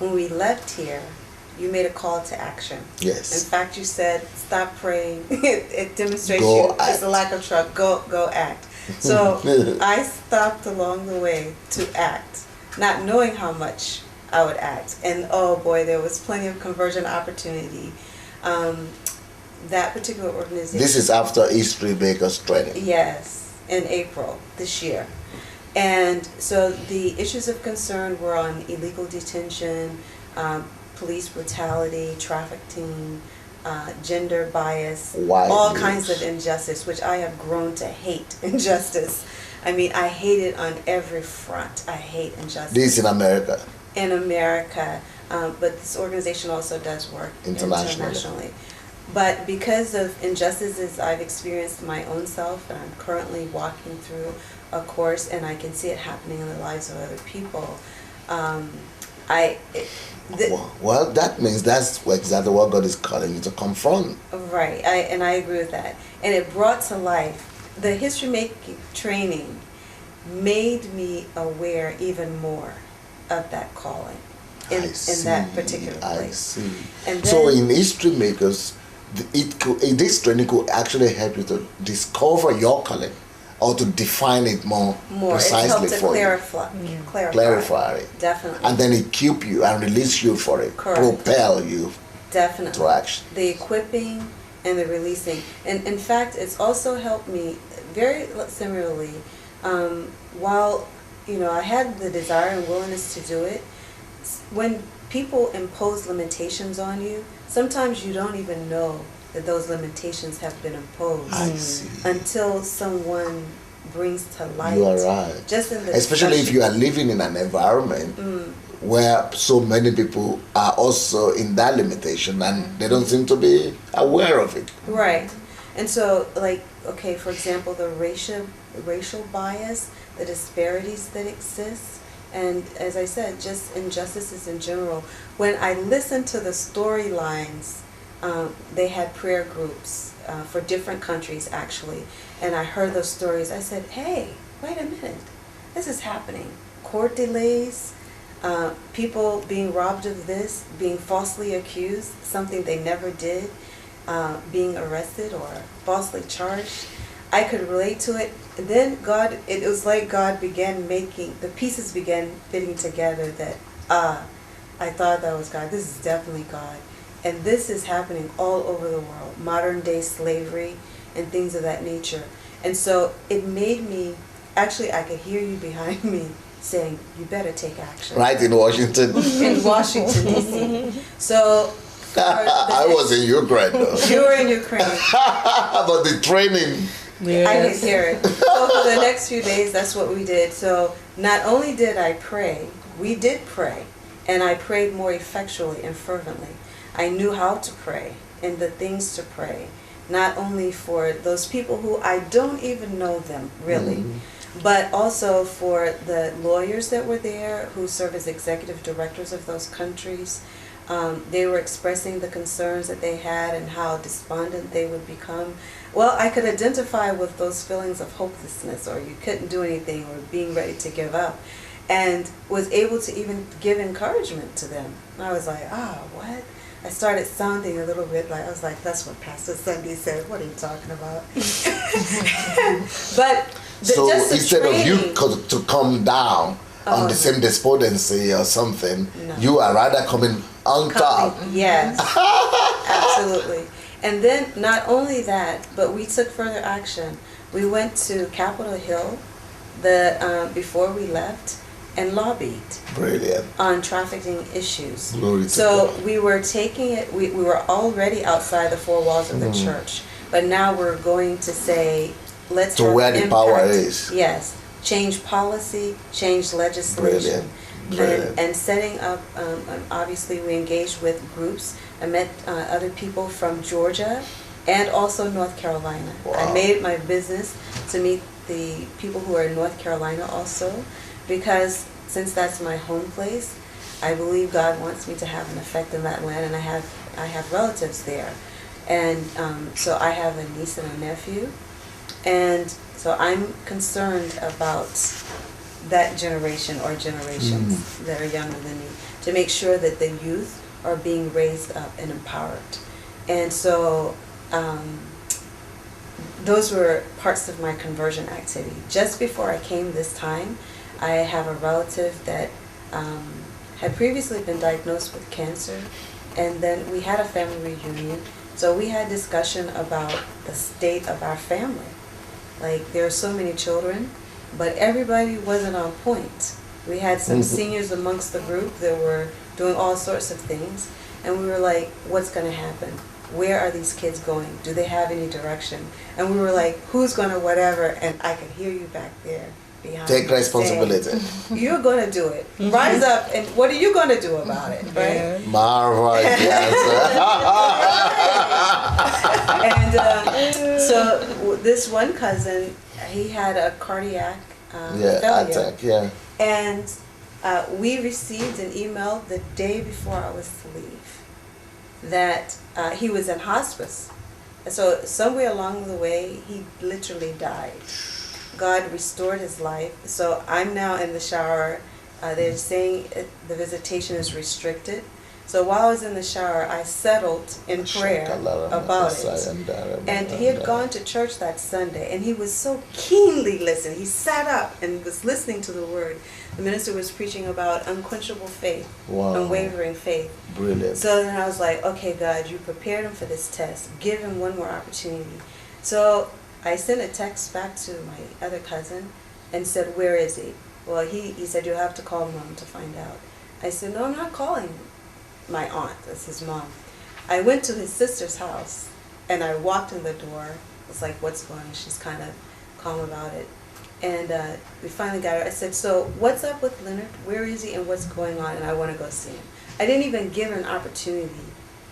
when we left here, you made a call to action. Yes. In fact, you said, stop praying. It demonstrates it's a lack of trust. Go act. So I stopped along the way to act, not knowing how much I would act. And oh boy, there was plenty of conversion opportunity. That particular organization. This is after History Makers training. Yes, in April this year. And so the issues of concern were on illegal detention, police brutality, trafficking, gender bias, all kinds of injustice, which I have grown to hate injustice. I mean, I hate it on every front. I hate injustice. This in America. In America, but this organization also does work internationally. But because of injustices I've experienced my own self, and I'm currently walking through a course, and I can see it happening in the lives of other people. Well, that means that's exactly what God is calling you to confront. Right, I agree with that. And it brought to life, the history making training made me aware even more of that calling in that particular place. I see. And then, so in History Makers, this training could actually help you to discover your calling or to define it more precisely for you. Clarify it. Definitely. And then equip you and release you for it. Correct. Propel you to action. The equipping and the releasing. And in fact, it's also helped me very similarly. While I had the desire and willingness to do it, when people impose limitations on you, sometimes you don't even know that those limitations have been imposed. I see. Until someone brings to light. You are right. Especially if you are living in an environment where so many people are also in that limitation and they don't seem to be aware of it. Right. And so, for example, the racial bias, the disparities that exist, and as I said, just injustices in general. When I listened to the storylines, they had prayer groups for different countries actually, and I heard those stories. I said, hey, wait a minute, this is happening. Court delays, people being robbed of this, being falsely accused, something they never did, being arrested or falsely charged. I could relate to it. And then it was like God began the pieces began fitting together that, I thought that was God. This is definitely God. And this is happening all over the world, modern day slavery and things of that nature. And so it made me, actually I could hear you behind me saying, you better take action. Right, in Washington. In Washington, D.C. So I was in Ukraine though. You were in Ukraine. But the training. Yes. I could hear it. So for the next few days, that's what we did. So not only did I pray, we did pray, and I prayed more effectually and fervently. I knew how to pray and the things to pray, not only for those people who I don't even know them really, but also for the lawyers that were there who serve as executive directors of those countries. They were expressing the concerns that they had and how despondent they would become. Well, I could identify with those feelings of hopelessness, or you couldn't do anything, or being ready to give up, and was able to even give encouragement to them. I was like, what? I started sounding a little bit like, I was like, that's what Pastor Sunday said. What are you talking about? But so just instead of you to come down on the same despondency or something, you are rather coming on top. Yes, absolutely. And then not only that, but we took further action. We went to Capitol Hill before we left and lobbied. Brilliant. On trafficking issues. Glory to so God. We were taking it, we were already outside the four walls of the church, but now we're going to say, let's to where the power is. Yes. Change policy, change legislation. Brilliant. And setting up, obviously we engaged with groups. I met other people from Georgia and also North Carolina. Wow. I made it my business to meet the people who are in North Carolina also, because since that's my home place, I believe God wants me to have an effect in that land, and I have relatives there. And so I have a niece and a nephew, and so I'm concerned about that generation or generations that are younger than me, to make sure that the youth are being raised up and empowered. And so those were parts of my conversion activity. Just before I came this time, I have a relative that had previously been diagnosed with cancer, and then we had a family reunion. So we had discussion about the state of our family. Like, there are so many children, but everybody wasn't on point. We had some seniors amongst the group that were doing all sorts of things, and we were like, what's going to happen? Where are these kids going? Do they have any direction? And we were like, who's going to whatever? And I could hear you back there behind. Take responsibility. Saying, you're going to do it. Rise up, and what are you going to do about it? Right? Yeah. Marvelous And so this one cousin, he had a cardiac failure. Attack, yeah. And we received an email the day before I was to leave that he was in hospice. So somewhere along the way, he literally died. God restored his life. So I'm now in the shower. They're saying the visitation is restricted. So while I was in the shower, I settled in prayer about it. And he had gone to church that Sunday, and he was so keenly listening. He sat up and was listening to the word. The minister was preaching about unquenchable faith, unwavering faith. Brilliant. So then I was like, okay, God, you prepared him for this test. Give him one more opportunity. So I sent a text back to my other cousin and said, where is he? Well, he said, you'll have to call Mom to find out. I said, no, I'm not calling my aunt. That's his mom. I went to his sister's house, and I walked in the door. It's like, what's going on? She's kind of calm about it. And we finally got her. I said, so what's up with Leonard? Where is he and what's going on? And I want to go see him. I didn't even give her an opportunity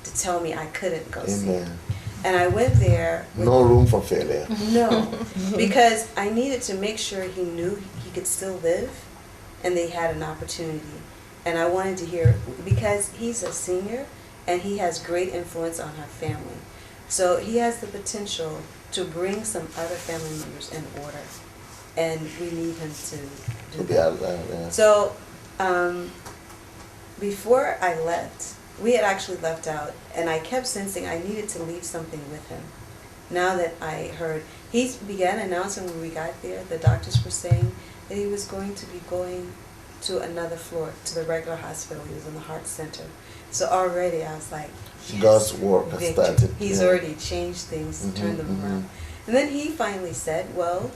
to tell me I couldn't go see him. And I went there. No room for failure. No, because I needed to make sure he knew he could still live and they had an opportunity. And I wanted to hear, because he's a senior and he has great influence on our family. So he has the potential to bring some other family members in order. And we need him to do that. Yeah. So before I left, we had actually left out, and I kept sensing I needed to leave something with him. Now that I heard, he began announcing when we got there, the doctors were saying that he was going to be going to another floor, to the regular hospital. He was in the heart center. So already I was like, yes, God's work has started. He's already changed things, turned them around. And then he finally said, well,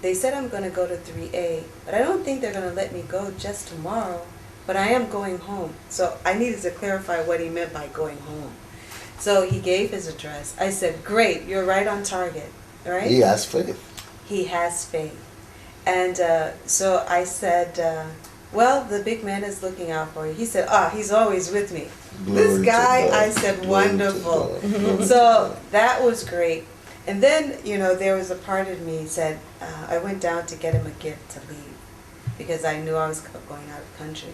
they said I'm going to go to 3A, but I don't think they're going to let me go just tomorrow, but I am going home. So I needed to clarify what he meant by going home. So he gave his address. I said, great, you're right on target, right? He has faith. He has faith. And so I said, well, the big man is looking out for you. He said, he's always with me. Glory this guy, I said, wonderful. So that was great. And then, there was a part of me said, I went down to get him a gift to leave because I knew I was going out of the country.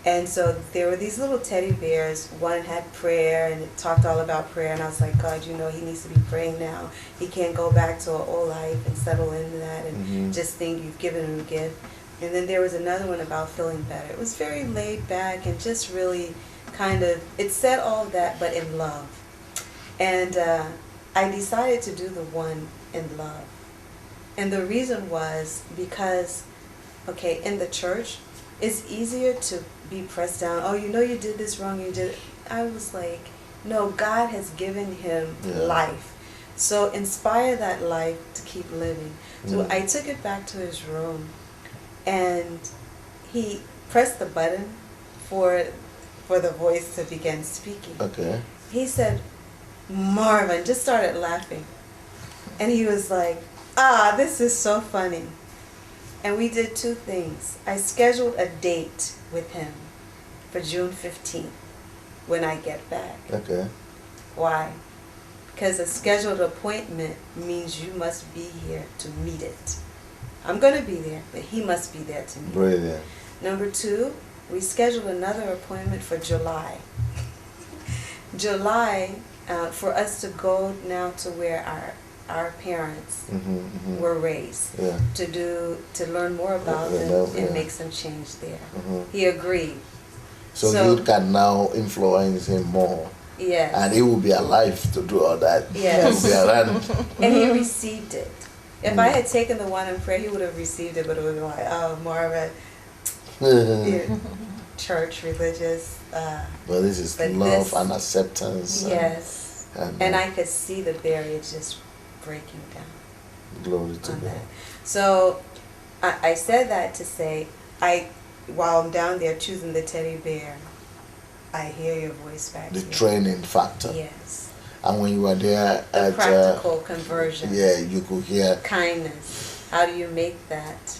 And so there were these little teddy bears. One had prayer, and it talked all about prayer. And I was like, God, he needs to be praying now. He can't go back to an old life and settle into that and just think you've given him a gift. And then there was another one about feeling better. It was very laid back and just really it said all of that, but in love. And I decided to do the one in love. And the reason was because, in the church, it's easier to be pressed down. You did this wrong, I was like, no, God has given him life. So inspire that life to keep living. So I took it back to his room, and he pressed the button for the voice to begin speaking. Okay. He said, Marvin, just started laughing. And he was like, this is so funny. And we did two things. I scheduled a date with him for June 15th when I get back. Okay. Why? Because a scheduled appointment means you must be here to meet it. I'm going to be there, but he must be there to meet it. Brilliant. Number two, we scheduled another appointment for July. July, for us to go now to where our parents were raised, to learn more about them and make some change there. He agreed. So you can now influence him more. Yes. And he will be alive to do all that. Yes. He will be around. And he received it. If I had taken the one in prayer, he would have received it, but it would have been like, oh, more of a church, religious. Well, this is love and acceptance. Yes. And I could see the barrier just breaking down. Glory to God. So I said that to say, while I'm down there choosing the teddy bear, I hear your voice back The here. training factor. Yes. And when you were there the practical conversion. Yeah, you could hear. Kindness. How do you make that?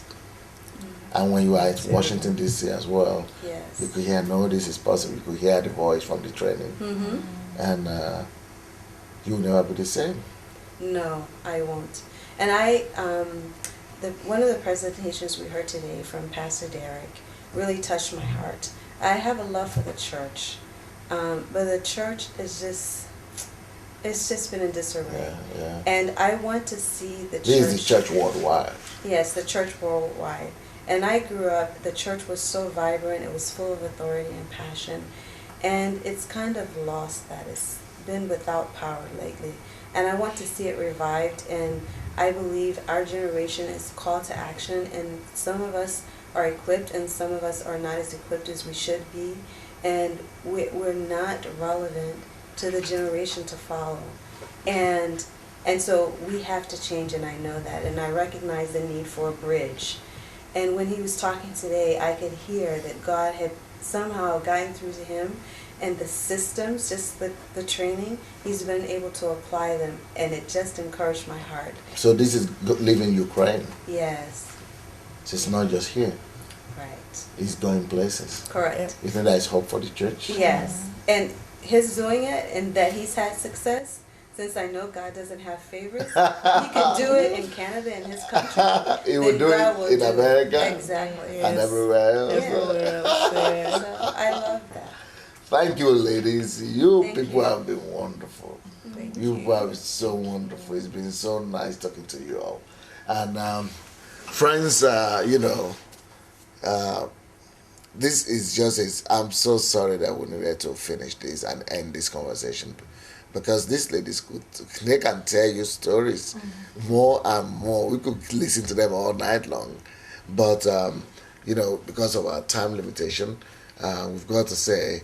And when you were at Washington, D.C. as well, yes, you could hear, no, this is possible. You could hear the voice from the training. And you will never be the same. No, I won't. And one of the presentations we heard today from Pastor Derek really touched my heart. I have a love for the church, but the church is it's just been in disarray. Yeah. And I want to see the church. This is the church worldwide. Yes, the church worldwide. And I grew up, the church was so vibrant, it was full of authority and passion. And it's kind of lost that. It's been without power lately. And I want to see it revived. And I believe our generation is called to action. And some of us are equipped and some of us are not as equipped as we should be. And we're not relevant to the generation to follow. And so we have to change, and I know that. And I recognize the need for a bridge. And when he was talking today, I could hear that God had somehow gotten through to him, and the systems, just the training, he's been able to apply them, and it just encouraged my heart. So this is living Ukraine. Yes. So it's not just here. Right. He's going places. Correct. You think there is hope for the church? Yes. And his doing it, and that he's had success, since I know God doesn't have favorites, he could do it in Canada, in his country. He would do it in America. Exactly. Yes. And everywhere else. Everywhere else. Yeah. So I love that. Thank you, ladies. You people have been wonderful. Thank you people have been so wonderful. It's been so nice talking to you all. And friends, this is just, I'm so sorry that we needed to finish this and end this conversation, because these ladies they can tell you stories more and more. We could listen to them all night long. But, because of our time limitation, we've got to say,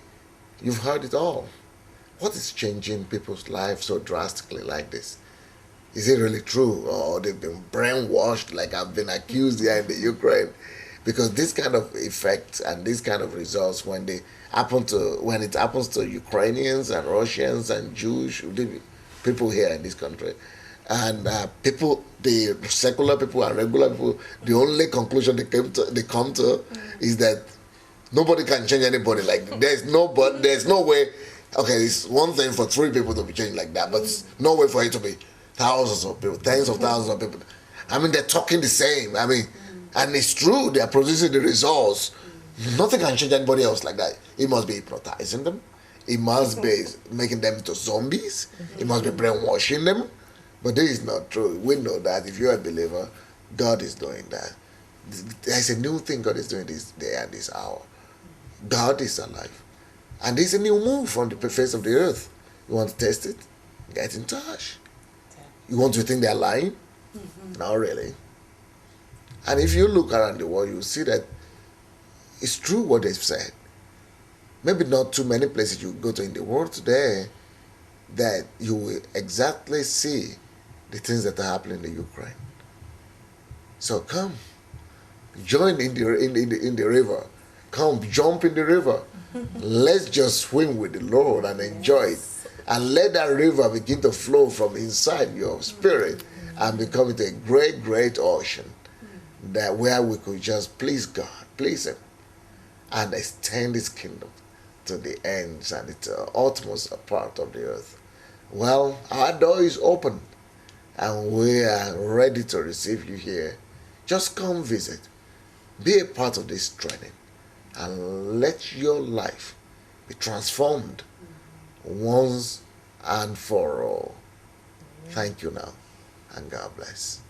you've heard it all. What is changing people's lives so drastically like this? Is it really true? Or they've been brainwashed like I've been accused here in the Ukraine? Because this kind of effects and this kind of results, when it happens to Ukrainians and Russians and Jewish people here in this country, and the secular people and regular people, the only conclusion they come to is that nobody can change anybody. Like there's no way. Okay, it's one thing for 3 people to be changed like that, but it's no way for it to be thousands of people, tens of thousands of people. I mean, they're talking the same. I mean, and it's true, they are producing the results. Nothing can change anybody else like that. It must be hypnotizing them. It must be making them into zombies. It must be brainwashing them. But this is not true. We know that if you're a believer, God is doing that. There's a new thing God is doing this day and this hour. God is alive. And there's a new move from the face of the earth. You want to test it? Get in touch. You want to think they're lying? Not really. And if you look around the world, you see that it's true what they've said. Maybe not too many places you go to in the world today that you will exactly see the things that are happening in the Ukraine. So come, join in the river. Come, jump in the river. Let's just swim with the Lord and enjoy it. And let that river begin to flow from inside your spirit and become a great, great ocean. That where we could just please God, please Him, and extend His kingdom to the ends and the utmost part of the earth. Well, our door is open, and we are ready to receive you here. Just come visit, be a part of this training, and let your life be transformed once and for all. Thank you now. and God bless.